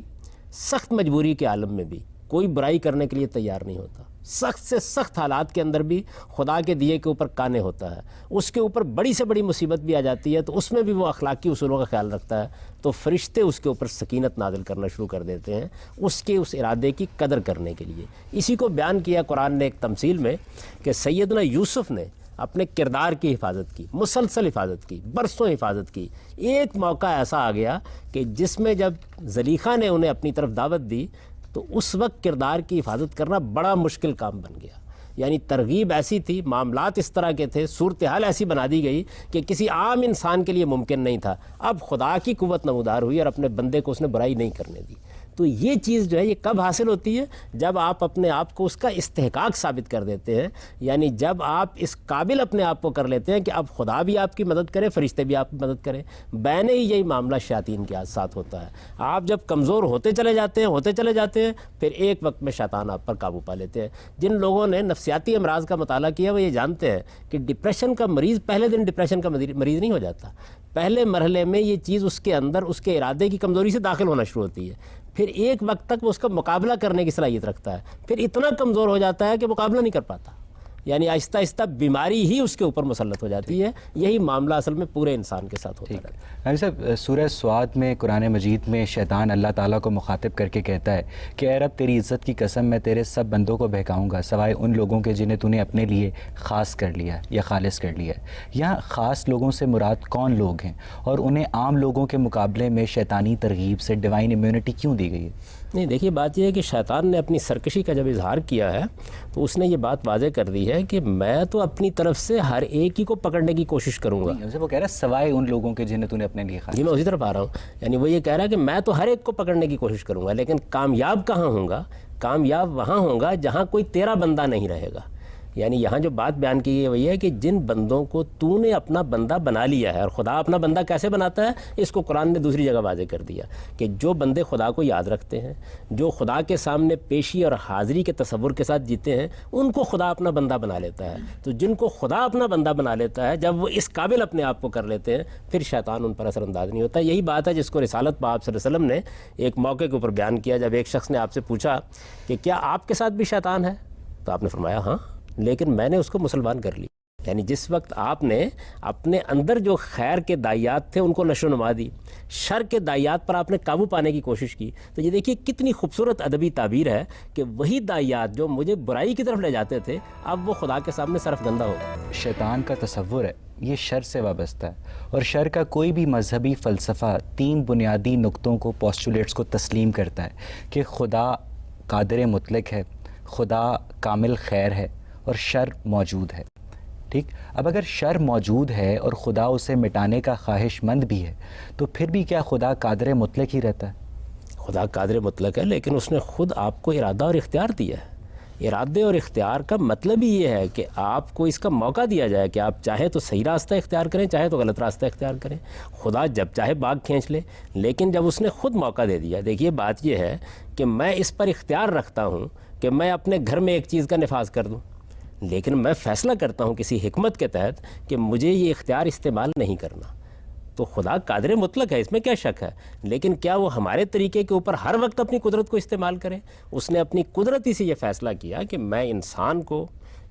سخت مجبوری کے عالم میں بھی کوئی برائی کرنے کے لیے تیار نہیں ہوتا, سخت سے سخت حالات کے اندر بھی خدا کے دیے کے اوپر کانے ہوتا ہے, اس کے اوپر بڑی سے بڑی مصیبت بھی آ جاتی ہے تو اس میں بھی وہ اخلاقی اصولوں کا خیال رکھتا ہے, تو فرشتے اس کے اوپر سکینت نازل کرنا شروع کر دیتے ہیں اس کے اس ارادے کی قدر کرنے کے لیے. اسی کو بیان کیا قرآن نے ایک تمثیل میں کہ سیدنا یوسف نے اپنے کردار کی حفاظت کی، مسلسل حفاظت کی، برسوں حفاظت کی. ایک موقع ایسا آ گیا کہ جس میں جب زلیخا نے انہیں اپنی طرف دعوت دی تو اس وقت کردار کی حفاظت کرنا بڑا مشکل کام بن گیا. یعنی ترغیب ایسی تھی، معاملات اس طرح کے تھے، صورتحال ایسی بنا دی گئی کہ کسی عام انسان کے لیے ممکن نہیں تھا. اب خدا کی قوت نمودار ہوئی اور اپنے بندے کو اس نے برائی نہیں کرنے دی. تو یہ چیز جو ہے یہ کب حاصل ہوتی ہے؟ جب آپ اپنے آپ کو اس کا استحقاق ثابت کر دیتے ہیں. یعنی جب آپ اس قابل اپنے آپ کو کر لیتے ہیں کہ اب خدا بھی آپ کی مدد کرے، فرشتے بھی آپ کی مدد کریں. بین ہی یہی معاملہ شیاطین کے ساتھ ہوتا ہے. آپ جب کمزور ہوتے چلے جاتے ہیں پھر ایک وقت میں شیطان آپ پر قابو پا لیتے ہیں. جن لوگوں نے نفسیاتی امراض کا مطالعہ کیا وہ یہ جانتے ہیں کہ ڈپریشن کا مریض پہلے دن ڈپریشن کا مریض نہیں ہو جاتا. پہلے مرحلے میں یہ چیز اس کے اندر اس کے ارادے کی کمزوری سے داخل ہونا شروع ہوتی ہے. پھر ایک وقت تک وہ اس کا مقابلہ کرنے کی صلاحیت رکھتا ہے، پھر اتنا کمزور ہو جاتا ہے کہ مقابلہ نہیں کر پاتا. یعنی آہستہ آہستہ بیماری ہی اس کے اوپر مسلط ہو جاتی ہے. یہی معاملہ اصل میں پورے انسان کے ساتھ ہوتا ہے. نبی صاحب، سورہ سواد میں قرآن مجید میں شیطان اللہ تعالیٰ کو مخاطب کر کے کہتا ہے کہ اے رب تیری عزت کی قسم میں تیرے سب بندوں کو بہکاؤں گا سوائے ان لوگوں کے جنہیں تو نے اپنے لیے خاص کر لیا ہے یا خالص کر لیا ہے. یہاں خاص لوگوں سے مراد کون لوگ ہیں اور انہیں عام لوگوں کے مقابلے میں شیطانی ترغیب سے ڈیوائن امیونٹی کیوں دی گئی ہے؟ نہیں، دیکھیے بات یہ ہے کہ شیطان نے اپنی سرکشی کا جب اظہار کیا ہے تو اس نے یہ بات واضح کر دی ہے کہ میں تو اپنی طرف سے ہر ایک ہی کو پکڑنے کی کوشش کروں گا. وہ کہہ رہا ہے سوائے ان لوگوں کے جنہیں تو نے اپنے لیے خاص. جی میں اسی طرف آ رہا ہوں. یعنی وہ یہ کہہ رہا ہے کہ میں تو ہر ایک کو پکڑنے کی کوشش کروں گا، لیکن کامیاب کہاں ہوں گا؟ کامیاب وہاں ہوں گا جہاں کوئی تیرا بندہ نہیں رہے گا. یعنی یہاں جو بات بیان کی گئی وہی ہے کہ جن بندوں کو تو نے اپنا بندہ بنا لیا ہے. اور خدا اپنا بندہ کیسے بناتا ہے اس کو قرآن نے دوسری جگہ واضح کر دیا کہ جو بندے خدا کو یاد رکھتے ہیں، جو خدا کے سامنے پیشی اور حاضری کے تصور کے ساتھ جیتے ہیں، ان کو خدا اپنا بندہ بنا لیتا ہے. تو جن کو خدا اپنا بندہ بنا لیتا ہے، جب وہ اس قابل اپنے آپ کو کر لیتے ہیں، پھر شیطان ان پر اثر انداز نہیں ہوتا. یہی بات ہے جس کو رسالت پاک صلی اللہ علیہ وسلم نے ایک موقع کے اوپر بیان کیا. جب ایک شخص نے آپ سے پوچھا کہ کیا آپ کے ساتھ بھی شیطان ہے، تو آپ نے فرمایا ہاں، لیکن میں نے اس کو مسلمان کر لی. یعنی جس وقت آپ نے اپنے اندر جو خیر کے دائیات تھے ان کو نشو و نما دی، شر کے دائیات پر آپ نے قابو پانے کی کوشش کی. تو یہ دیکھیے کتنی خوبصورت ادبی تعبیر ہے کہ وہی دائیات جو مجھے برائی کی طرف لے جاتے تھے اب وہ خدا کے سامنے صرف گندہ ہو گئے. شیطان کا تصور ہے یہ شر سے وابستہ ہے، اور شر کا کوئی بھی مذہبی فلسفہ 3 بنیادی نقطوں کو، پوسٹولیٹس کو تسلیم کرتا ہے کہ خدا قادر مطلق ہے، خدا کامل خیر ہے اور شر موجود ہے. ٹھیک، اب اگر شر موجود ہے اور خدا اسے مٹانے کا خواہش مند بھی ہے تو پھر بھی کیا خدا قادر مطلق ہی رہتا ہے؟ خدا قادر مطلق ہے، لیکن اس نے خود آپ کو ارادہ اور اختیار دیا ہے. ارادے اور اختیار کا مطلب ہی یہ ہے کہ آپ کو اس کا موقع دیا جائے کہ آپ چاہے تو صحیح راستہ اختیار کریں، چاہے تو غلط راستہ اختیار کریں. خدا جب چاہے باغ کھینچ لے، لیکن جب اس نے خود موقع دے دیا. دیکھیے بات یہ ہے کہ میں اس پر اختیار رکھتا ہوں کہ میں اپنے گھر میں ایک چیز کا نفاذ کر دوں، لیکن میں فیصلہ کرتا ہوں کسی حکمت کے تحت کہ مجھے یہ اختیار استعمال نہیں کرنا. تو خدا قادر مطلق ہے، اس میں کیا شک ہے، لیکن کیا وہ ہمارے طریقے کے اوپر ہر وقت اپنی قدرت کو استعمال کرے؟ اس نے اپنی قدرت ہی سے یہ فیصلہ کیا کہ میں انسان کو،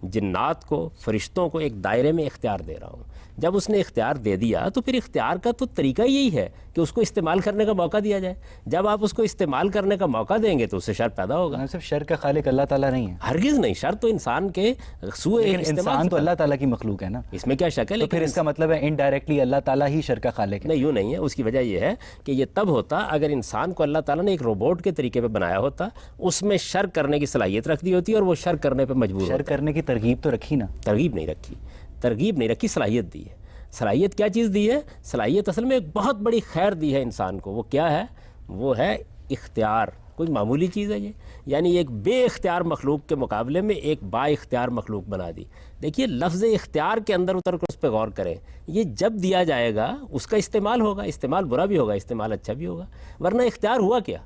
جنات کو، فرشتوں کو ایک دائرے میں اختیار دے رہا ہوں. جب اس نے اختیار دے دیا تو پھر اختیار کا تو طریقہ یہی ہے کہ اس کو استعمال کرنے کا موقع دیا جائے. جب آپ اس کو استعمال کرنے کا موقع دیں گے تو اس سے شر پیدا ہوگا. صرف شر کا خالق اللہ تعالیٰ نہیں ہے، ہرگز نہیں. شر تو انسان کے سوء انسان تو اللہ تعالیٰ کی مخلوق ہے نا، اس میں کیا شک ہے. تو پھر اس کا مطلب ہے انڈائریکٹلی اللہ تعالیٰ ہی شر کا خالق ہے. نہیں، یوں نہیں ہے. اس کی وجہ یہ ہے کہ یہ تب ہوتا اگر انسان کو اللہ تعالیٰ نے ایک روبوٹ کے طریقے پہ بنایا ہوتا، اس میں شر کرنے کی صلاحیت رکھ دی ہوتی اور وہ شر کرنے پہ مجبور ہوتا. شر کرنے کی ترغیب تو رکھی نا؟ ترغیب نہیں رکھی، صلاحیت دی ہے. صلاحیت کیا چیز دی ہے؟ صلاحیت اصل میں ایک بہت بڑی خیر دی ہے انسان کو. وہ کیا ہے؟ وہ ہے اختیار. کوئی معمولی چیز ہے یہ؟ یعنی ایک بے اختیار مخلوق کے مقابلے میں ایک با اختیار مخلوق بنا دی. دیکھیے لفظ اختیار کے اندر اتر کر اس پہ غور کریں. یہ جب دیا جائے گا اس کا استعمال ہوگا، استعمال برا بھی ہوگا، استعمال اچھا بھی ہوگا. ورنہ اختیار ہوا کیا؟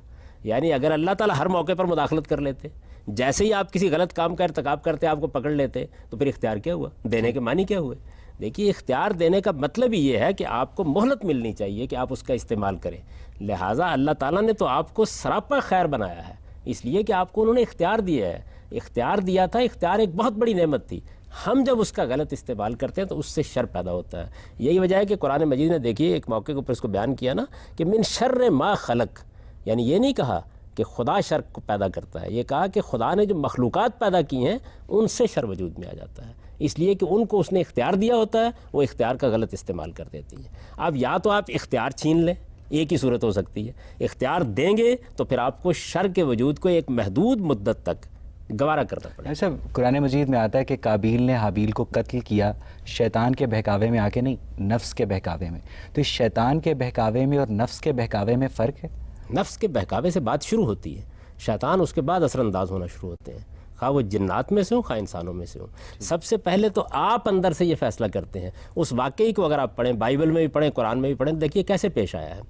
یعنی اگر اللہ تعالیٰ ہر موقع پر مداخلت کر لیتے، جیسے ہی آپ کسی غلط کام کا ارتکاب کرتے آپ کو پکڑ لیتے، تو پھر اختیار کیا ہوا؟ دینے کے معنی کیا ہوئے؟ دیکھیے اختیار دینے کا مطلب ہی یہ ہے کہ آپ کو مہلت ملنی چاہیے کہ آپ اس کا استعمال کریں. لہٰذا اللہ تعالیٰ نے تو آپ کو سراپا خیر بنایا ہے، اس لیے کہ آپ کو انہوں نے اختیار دیا ہے. اختیار دیا تھا، اختیار ایک بہت بڑی نعمت تھی. ہم جب اس کا غلط استعمال کرتے ہیں تو اس سے شر پیدا ہوتا ہے. یہی وجہ ہے کہ قرآن مجید نے دیکھیے ایک موقع کے اوپر اس کو بیان کیا نا کہ من شر ما خلق. یعنی یہ نہیں کہا کہ خدا شر کو پیدا کرتا ہے، یہ کہا کہ خدا نے جو مخلوقات پیدا کی ہیں ان سے شر وجود میں آ جاتا ہے. اس لیے کہ ان کو اس نے اختیار دیا ہوتا ہے، وہ اختیار کا غلط استعمال کر دیتی ہیں. اب یا تو آپ اختیار چھین لیں، ایک ہی صورت ہو سکتی ہے، اختیار دیں گے تو پھر آپ کو شر کے وجود کو ایک محدود مدت تک گوارا کرنا پڑے. ایسا قرآن مجید میں آتا ہے کہ قابیل نے حابیل کو قتل کیا شیطان کے بہکاوے میں آ کے، نہیں، نفس کے بہکاوے میں. تو اس شیطان کے بہکاوے میں اور نفس کے بہکاوے میں فرق ہے؟ نفس کے بہکاوے سے بات شروع ہوتی ہے، شیطان اس کے بعد اثر انداز ہونا شروع ہوتے ہیں، خواہ وہ جنات میں سے ہوں خواہ انسانوں میں سے ہوں. سب سے پہلے تو آپ اندر سے یہ فیصلہ کرتے ہیں. اس واقعی کو اگر آپ پڑھیں، بائبل میں بھی پڑھیں، قرآن میں بھی پڑھیں، دیکھیے کیسے پیش آیا ہے.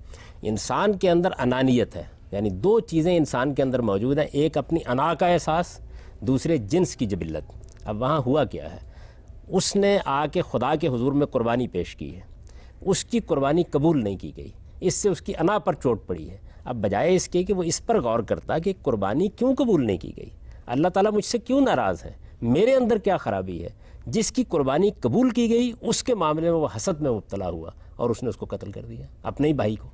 انسان کے اندر انانیت ہے، یعنی دو چیزیں انسان کے اندر موجود ہیں، ایک اپنی انا کا احساس، دوسرے جنس کی جبلت. اب وہاں ہوا کیا ہے، اس نے آ کے خدا کے حضور میں قربانی پیش کی ہے، اس کی قربانی قبول نہیں کی گئی، اس سے اس کی انا پر چوٹ پڑی ہے. اب بجائے اس کے کہ وہ اس پر غور کرتا کہ قربانی کیوں قبول نہیں کی گئی، اللہ تعالیٰ مجھ سے کیوں ناراض ہے، میرے اندر کیا خرابی ہے. جس کی قربانی قبول کی گئی اس کے معاملے میں وہ حسد میں مبتلا ہوا اور اس نے اس کو قتل کر دیا، اپنے ہی بھائی کو.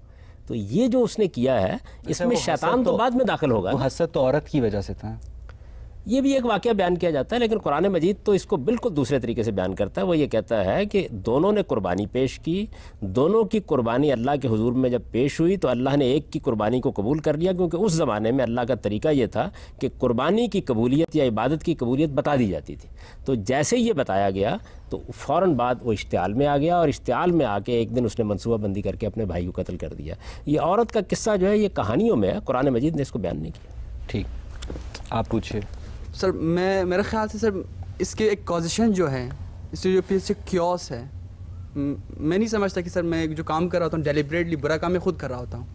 تو یہ جو اس نے کیا ہے اس میں شیطان تو بعد میں داخل ہوگا. وہ حسد تو عورت کی وجہ سے تھا. یہ بھی ایک واقعہ بیان کیا جاتا ہے، لیکن قرآن مجید تو اس کو بالکل دوسرے طریقے سے بیان کرتا ہے. وہ یہ کہتا ہے کہ دونوں نے قربانی پیش کی، دونوں کی قربانی اللہ کے حضور میں جب پیش ہوئی تو اللہ نے ایک کی قربانی کو قبول کر لیا، کیونکہ اس زمانے میں اللہ کا طریقہ یہ تھا کہ قربانی کی قبولیت یا عبادت کی قبولیت بتا دی جاتی تھی. تو جیسے یہ بتایا گیا تو فوراً بعد وہ اشتعال میں آ گیا، اور اشتعال میں آ کے ایک دن اس نے منصوبہ بندی کر کے اپنے بھائی کو قتل کر دیا. یہ عورت کا قصہ جو ہے یہ کہانیوں میں ہے، قرآن مجید نے اس کو بیان نہیں کیا. ٹھیک، آپ پوچھیے. سر میرے خیال سے سر اس کے ایک کازیشن جو ہے، اس سے جو پیچھے کیوس ہے، میں نہیں سمجھتا کہ سر میں جو کام کر رہا ہوتا ہوں ڈیلیبریٹلی برا کام میں خود کر رہا ہوتا ہوں.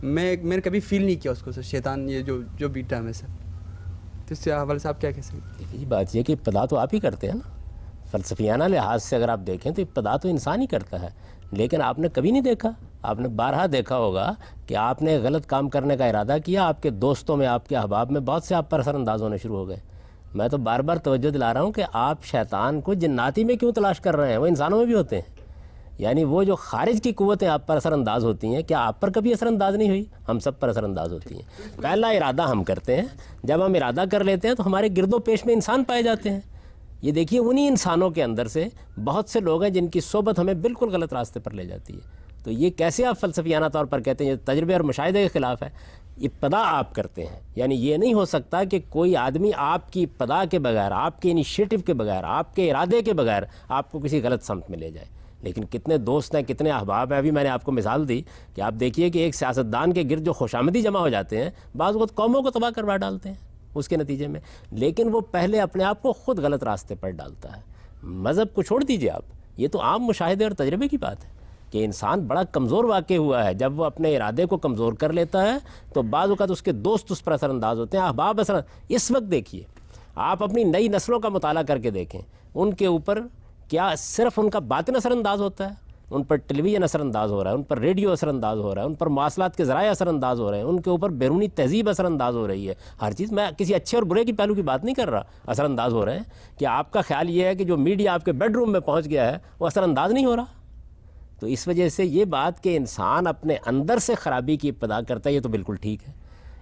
میں نے کبھی فیل نہیں کیا اس کو سر، شیطان یہ جو بیٹا ہے میں سر. تو اس کے حوالے سے آپ کیا کہہ سکتے ہیں؟ یہ بات یہ کہ ابتدا تو آپ ہی کرتے ہیں نا. فلسفیانہ لحاظ سے اگر آپ دیکھیں تو ابتدا تو انسان ہی کرتا ہے، لیکن آپ نے کبھی نہیں دیکھا، آپ نے بارہا دیکھا ہوگا کہ آپ نے غلط کام کرنے کا ارادہ کیا، آپ کے دوستوں میں، آپ کے احباب میں بہت سے آپ پر اثر انداز ہونے شروع ہو گئے. میں تو بار بار توجہ دلا رہا ہوں کہ آپ شیطان کو جناتی میں کیوں تلاش کر رہے ہیں، وہ انسانوں میں بھی ہوتے ہیں. یعنی وہ جو خارج کی قوتیں آپ پر اثر انداز ہوتی ہیں، کیا آپ پر کبھی اثر انداز نہیں ہوئی؟ ہم سب پر اثر انداز ہوتی ہیں. پہلا ارادہ ہم کرتے ہیں، جب ہم ارادہ کر لیتے ہیں تو ہمارے گرد و پیش میں انسان پائے جاتے ہیں. یہ دیکھیے انہی انسانوں کے اندر سے بہت سے لوگ ہیں جن کی صحبت ہمیں بالکل غلط راستے پر لے جاتی ہے. تو یہ کیسے آپ فلسفیانہ طور پر کہتے ہیں یہ تجربے اور مشاہدے کے خلاف ہے؟ ابتدا آپ کرتے ہیں، یعنی یہ نہیں ہو سکتا کہ کوئی آدمی آپ کی ابتدا کے بغیر، آپ کے انیشیٹو کے بغیر، آپ کے ارادے کے بغیر آپ کو کسی غلط سمت میں لے جائے. لیکن کتنے دوست ہیں، کتنے احباب ہیں. ابھی میں نے آپ کو مثال دی کہ آپ دیکھیے کہ ایک سیاستدان کے گرد جو خوشامدی جمع ہو جاتے ہیں، بعض وقت قوموں کو تباہ کروا ڈالتے ہیں اس کے نتیجے میں، لیکن وہ پہلے اپنے آپ کو خود غلط راستے پر ڈالتا ہے. مذہب کو چھوڑ دیجیے آپ، یہ تو عام مشاہدے اور تجربے کی بات ہے کہ انسان بڑا کمزور واقع ہوا ہے. جب وہ اپنے ارادے کو کمزور کر لیتا ہے تو بعض اوقات اس کے دوست اس پر اثر انداز ہوتے ہیں، احباب اثر. اس وقت دیکھیے آپ اپنی نئی نسلوں کا مطالعہ کر کے دیکھیں، ان کے اوپر کیا صرف ان کا باطن اثر انداز ہوتا ہے؟ ان پر ٹیلی ویژن اثر انداز ہو رہا ہے، ان پر ریڈیو اثر انداز ہو رہا ہے، ان پر مواصلات کے ذرائع اثر انداز ہو رہے ہیں، ان کے اوپر بیرونی تہذیب اثر انداز ہو رہی ہے. ہر چیز، میں کسی اچھے اور برے کی پہلو کی بات نہیں کر رہا، اثر انداز ہو رہے ہیں. کہ آپ کا خیال یہ ہے کہ جو میڈیا آپ کے بیڈ روم میں پہنچ گیا ہے وہ اثر انداز نہیں ہو رہا؟ تو اس وجہ سے یہ بات کہ انسان اپنے اندر سے خرابی کی ابتدا کرتا ہے یہ تو بالکل ٹھیک ہے.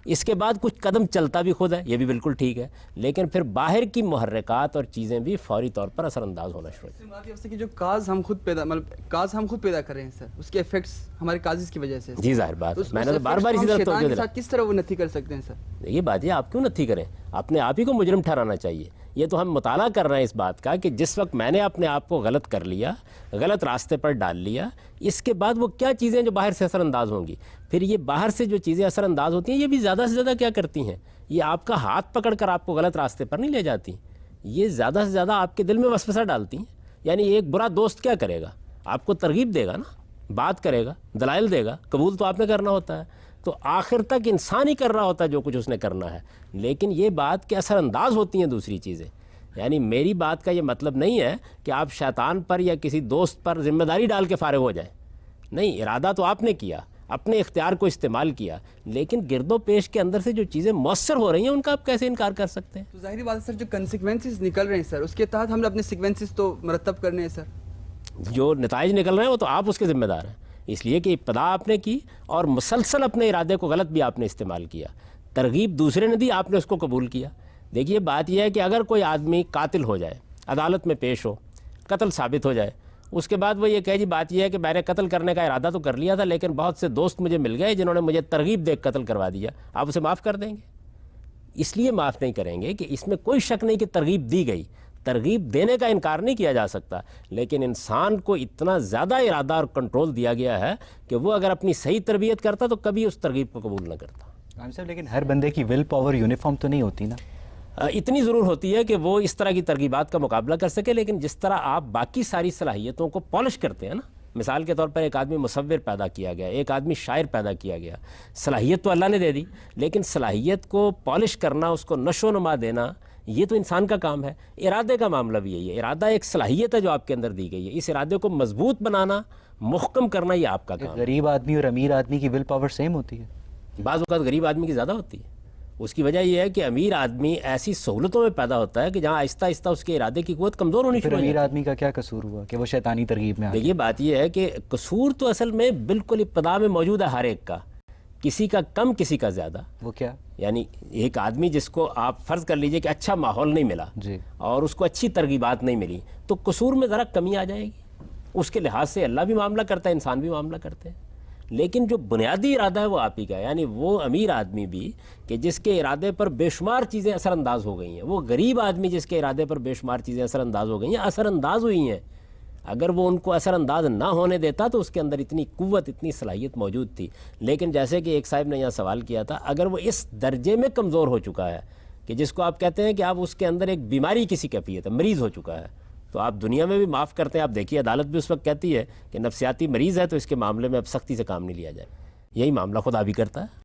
اس کے بعد کچھ قدم چلتا بھی خود ہے، یہ بھی بالکل ٹھیک ہے، لیکن پھر باہر کی محرکات اور چیزیں بھی فوری طور پر اثر انداز ہونا شروع ہوتی ہیں. کہ جو کاز ہم خود پیدا کر رہے ہیں سر، اس کے ایفیکٹس ہمارے کازز کی وجہ سے. جی ظاہر بات ہے، میں نے تو بار بار اسی طرف توجہ دلائی. کس طرح وہ نتھی کر سکتے ہیں سر؟ یہ بات ہے، آپ کیوں نتھی کریں؟ اپنے آپ ہی کو مجرم ٹھہرانا چاہیے. یہ تو ہم مطالعہ کر رہے ہیں اس بات کا کہ جس وقت میں نے اپنے آپ کو غلط کر لیا، غلط راستے پر ڈال لیا، اس کے بعد وہ کیا چیزیں جو باہر سے اثر انداز ہوں گی. پھر یہ باہر سے جو چیزیں اثر انداز ہوتی ہیں یہ بھی زیادہ سے زیادہ کیا کرتی ہیں، یہ آپ کا ہاتھ پکڑ کر آپ کو غلط راستے پر نہیں لے جاتی، یہ زیادہ سے زیادہ آپ کے دل میں وسوسہ ڈالتی ہیں. یعنی ایک برا دوست کیا کرے گا؟ آپ کو ترغیب دے گا نا، بات کرے گا، دلائل دے گا، قبول تو آپ نے کرنا ہوتا ہے. تو آخر تک انسان ہی کر رہا ہوتا ہے جو کچھ اس نے کرنا ہے، لیکن یہ بات کہ اثر انداز ہوتی ہیں دوسری چیزیں. یعنی میری بات کا یہ مطلب نہیں ہے کہ آپ شیطان پر یا کسی دوست پر ذمہ داری ڈال کے فارغ ہو جائیں. نہیں، ارادہ تو آپ نے کیا، اپنے اختیار کو استعمال کیا، لیکن گرد و پیش کے اندر سے جو چیزیں مؤثر ہو رہی ہیں ان کا آپ کیسے انکار کر سکتے ہیں؟ تو ظاہری بات ہے سر، جو کنسیکوینسز نکل رہے ہیں سر، اس کے تحت ہم نے اپنے سیکوینسز تو مرتب کرنے ہیں سر. جو نتائج نکل رہے ہیں وہ تو آپ اس کے ذمہ دار ہیں، اس لیے کہ ابتدا آپ نے کی اور مسلسل اپنے ارادے کو غلط بھی آپ نے استعمال کیا. ترغیب دوسرے نے دی، آپ نے اس کو قبول کیا. دیکھیے بات یہ ہے کہ اگر کوئی آدمی قاتل ہو جائے، عدالت میں پیش ہو, قتل ثابت ہو جائے, اس کے بعد وہ یہ کہے جی بات یہ ہے کہ میں نے قتل کرنے کا ارادہ تو کر لیا تھا لیکن بہت سے دوست مجھے مل گئے جنہوں نے مجھے ترغیب دے قتل کروا دیا, آپ اسے معاف کر دیں گے؟ اس لیے معاف نہیں کریں گے کہ اس میں کوئی شک نہیں کہ ترغیب دی گئی, ترغیب دینے کا انکار نہیں کیا جا سکتا, لیکن انسان کو اتنا زیادہ ارادہ اور کنٹرول دیا گیا ہے کہ وہ اگر اپنی صحیح تربیت کرتا تو کبھی اس ترغیب کو قبول نہ کرتا. صاحب لیکن ہر بندے کی ول پاور یونیفارم تو نہیں ہوتی نا. اتنی ضرور ہوتی ہے کہ وہ اس طرح کی ترغیبات کا مقابلہ کر سکے, لیکن جس طرح آپ باقی ساری صلاحیتوں کو پالش کرتے ہیں نا, مثال کے طور پر ایک آدمی مصور پیدا کیا گیا, ایک آدمی شاعر پیدا کیا گیا, صلاحیت تو اللہ نے دے دی لیکن صلاحیت کو پالش کرنا, اس کو نشو و نما دینا, یہ تو انسان کا کام ہے. ارادے کا معاملہ بھی یہی ہے, ارادہ ایک صلاحیت ہے جو آپ کے اندر دی گئی ہے, اس ارادے کو مضبوط بنانا, محکم کرنا یہ آپ کا کام ہے. غریب آدمی اور امیر آدمی کی ول پاور سیم ہوتی ہے؟ بعض اوقات غریب آدمی کی زیادہ ہوتی ہے. اس کی وجہ یہ ہے کہ امیر آدمی ایسی سہولتوں میں پیدا ہوتا ہے کہ جہاں آہستہ آہستہ اس کے ارادے کی قوت کمزور ہونی شروع ہو جاتی ہے. امیر آدمی کا کیا قصور ہوا کہ وہ شیطانی ترغیب میں آ گیا؟ دیکھیے بات یہ ہے کہ قصور تو اصل میں بالکل ابتدا میں موجود ہے ہر ایک کا, کسی کا کم کسی کا زیادہ. وہ کیا؟ یعنی ایک آدمی جس کو آپ فرض کر لیجئے کہ اچھا ماحول نہیں ملا جی, اور اس کو اچھی ترغیبات نہیں ملی تو قصور میں ذرا کمی آ جائے گی. اس کے لحاظ سے اللہ بھی معاملہ کرتا ہے, انسان بھی معاملہ کرتے ہیں, لیکن جو بنیادی ارادہ ہے وہ آپ ہی کا ہے. یعنی وہ امیر آدمی بھی کہ جس کے ارادے پر بے شمار چیزیں اثر انداز ہو گئی ہیں, وہ غریب آدمی جس کے ارادے پر بے شمار چیزیں اثر انداز ہو گئی ہیں, اثر انداز ہوئی ہیں. اگر وہ ان کو اثر انداز نہ ہونے دیتا تو اس کے اندر اتنی قوت, اتنی صلاحیت موجود تھی. لیکن جیسے کہ ایک صاحب نے یہاں سوال کیا تھا, اگر وہ اس درجے میں کمزور ہو چکا ہے کہ جس کو آپ کہتے ہیں کہ آپ اس کے اندر ایک بیماری کسی کیفیت ہے, مریض ہو چکا ہے, تو آپ دنیا میں بھی معاف کرتے ہیں. آپ دیکھیے عدالت بھی اس وقت کہتی ہے کہ نفسیاتی مریض ہے تو اس کے معاملے میں اب سختی سے کام نہیں لیا جائے. یہی معاملہ خدا بھی کرتا ہے.